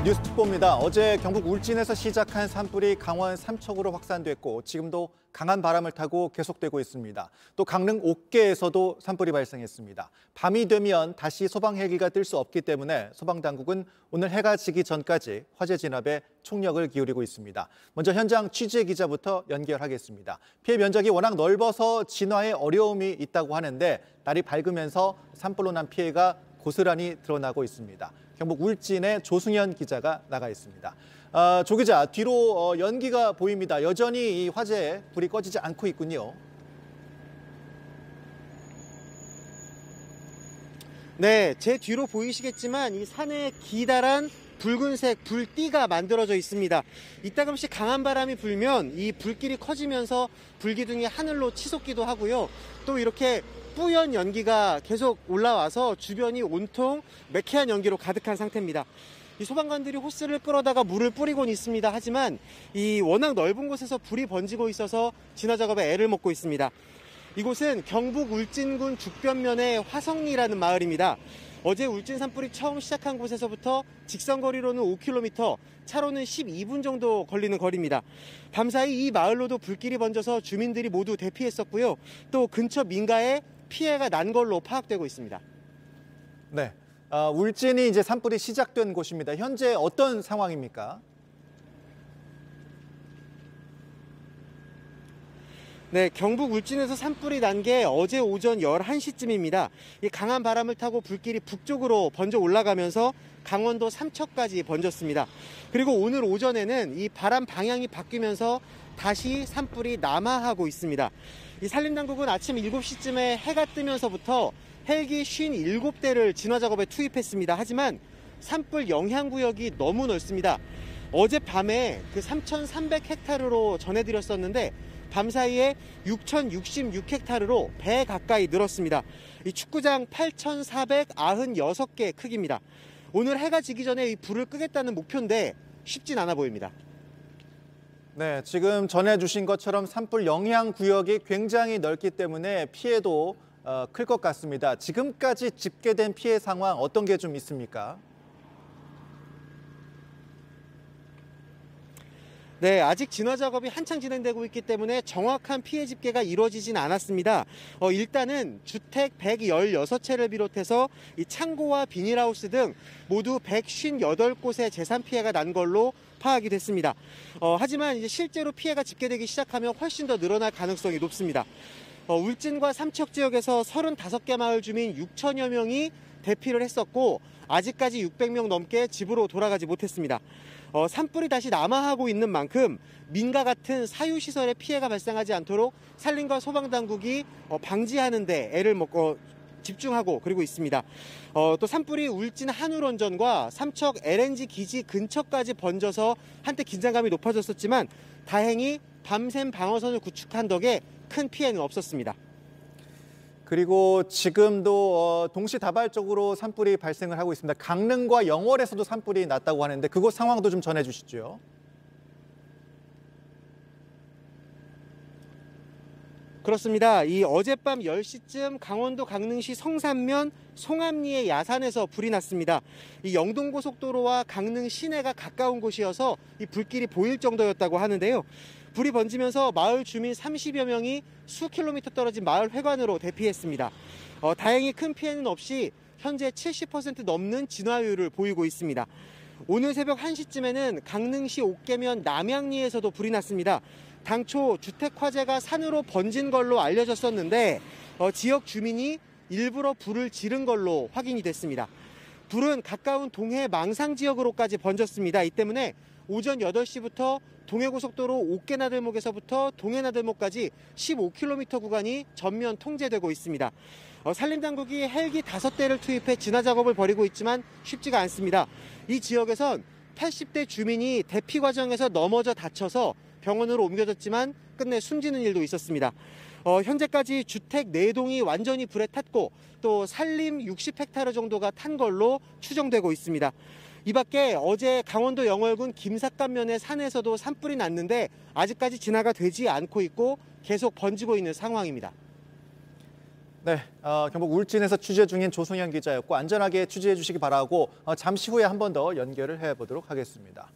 뉴스 특보입니다. 어제 경북 울진에서 시작한 산불이 강원 삼척으로 확산됐고 지금도 강한 바람을 타고 계속되고 있습니다. 또 강릉 옥계에서도 산불이 발생했습니다. 밤이 되면 다시 소방 헬기가 뜰 수 없기 때문에 소방당국은 오늘 해가 지기 전까지 화재 진압에 총력을 기울이고 있습니다. 먼저 현장 취재 기자부터 연결하겠습니다. 피해 면적이 워낙 넓어서 진화에 어려움이 있다고 하는데 날이 밝으면서 산불로 난 피해가 고스란히 드러나고 있습니다. 경북 울진의 조승현 기자가 나가 있습니다. 조 기자, 뒤로 연기가 보입니다. 여전히 이 화재에 불이 꺼지지 않고 있군요. 네, 제 뒤로 보이시겠지만 이 산에 기다란 붉은색 불띠가 만들어져 있습니다. 이따금씩 강한 바람이 불면 이 불길이 커지면서 불기둥이 하늘로 치솟기도 하고요. 또 이렇게 뿌연 연기가 계속 올라와서 주변이 온통 매캐한 연기로 가득한 상태입니다. 이 소방관들이 호스를 끌어다가 물을 뿌리곤 있습니다. 하지만 이 워낙 넓은 곳에서 불이 번지고 있어서 진화 작업에 애를 먹고 있습니다. 이곳은 경북 울진군 죽변면의 화성리라는 마을입니다. 어제 울진 산불이 처음 시작한 곳에서부터 직선거리로는 5km, 차로는 12분 정도 걸리는 거리입니다. 밤사이 이 마을로도 불길이 번져서 주민들이 모두 대피했었고요. 또 근처 민가에 피해가 난 걸로 파악되고 있습니다. 네, 울진이 이제 산불이 시작된 곳입니다. 현재 어떤 상황입니까? 네, 경북 울진에서 산불이 난 게 어제 오전 11시쯤입니다. 이 강한 바람을 타고 불길이 북쪽으로 번져 올라가면서 강원도 삼척까지 번졌습니다. 그리고 오늘 오전에는 이 바람 방향이 바뀌면서 다시 산불이 남하하고 있습니다. 이 산림당국은 아침 7시쯤에 해가 뜨면서부터 헬기 57대를 진화 작업에 투입했습니다. 하지만 산불 영향구역이 너무 넓습니다. 어젯밤에 그 3,300헥타르로 전해드렸었는데 밤사이에 6,066헥타르로 배 가까이 늘었습니다. 이 축구장 8,496개 크기입니다. 오늘 해가 지기 전에 이 불을 끄겠다는 목표인데 쉽진 않아 보입니다. 네, 지금 전해주신 것처럼 산불 영향 구역이 굉장히 넓기 때문에 피해도 클 것 같습니다. 지금까지 집계된 피해 상황 어떤 게 좀 있습니까? 네, 아직 진화 작업이 한창 진행되고 있기 때문에 정확한 피해 집계가 이루어지진 않았습니다. 일단은 주택 116채를 비롯해서 이 창고와 비닐하우스 등 모두 158곳에 재산 피해가 난 걸로 파악이 됐습니다. 하지만 이제 실제로 피해가 집계되기 시작하면 훨씬 더 늘어날 가능성이 높습니다. 울진과 삼척 지역에서 35개 마을 주민 6천여 명이 대피를 했었고 아직까지 600명 넘게 집으로 돌아가지 못했습니다. 산불이 다시 남하하고 있는 만큼 민가 같은 사유시설에 피해가 발생하지 않도록 산림과 소방당국이 방지하는 데 애를 먹고 집중하고 그리고 있습니다. 또 산불이 울진 한울원전과 삼척 LNG 기지 근처까지 번져서 한때 긴장감이 높아졌었지만 다행히 밤샘 방어선을 구축한 덕에 큰 피해는 없었습니다. 그리고 지금도 동시다발적으로 산불이 발생을 하고 있습니다. 강릉과 영월에서도 산불이 났다고 하는데 그곳 상황도 좀 전해주시죠. 그렇습니다. 이 어젯밤 10시쯤 강원도 강릉시 성산면 송암리의 야산에서 불이 났습니다. 이 영동고속도로와 강릉 시내가 가까운 곳이어서 이 불길이 보일 정도였다고 하는데요. 불이 번지면서 마을 주민 30여 명이 수 킬로미터 떨어진 마을 회관으로 대피했습니다. 다행히 큰 피해는 없이 현재 70% 넘는 진화율을 보이고 있습니다. 오늘 새벽 1시쯤에는 강릉시 옥계면 남양리에서도 불이 났습니다. 당초 주택 화재가 산으로 번진 걸로 알려졌었는데 지역 주민이 일부러 불을 지른 걸로 확인이 됐습니다. 불은 가까운 동해 망상 지역으로까지 번졌습니다. 이 때문에 오전 8시부터 동해고속도로 옥계나들목에서부터 동해나들목까지 15km 구간이 전면 통제되고 있습니다. 산림당국이 헬기 5대를 투입해 진화 작업을 벌이고 있지만 쉽지가 않습니다. 이 지역에선 80대 주민이 대피 과정에서 넘어져 다쳐서 병원으로 옮겨졌지만 끝내 숨지는 일도 있었습니다. 현재까지 주택 4동이 완전히 불에 탔고 또 산림 60헥타르 정도가 탄 걸로 추정되고 있습니다. 이 밖에 어제 강원도 영월군 김삿간면의 산에서도 산불이 났는데 아직까지 진화가 되지 않고 있고 계속 번지고 있는 상황입니다. 네, 경북 울진에서 취재 중인 조성현 기자였고 안전하게 취재해 주시기 바라고 잠시 후에 한 번 더 연결을 해보도록 하겠습니다.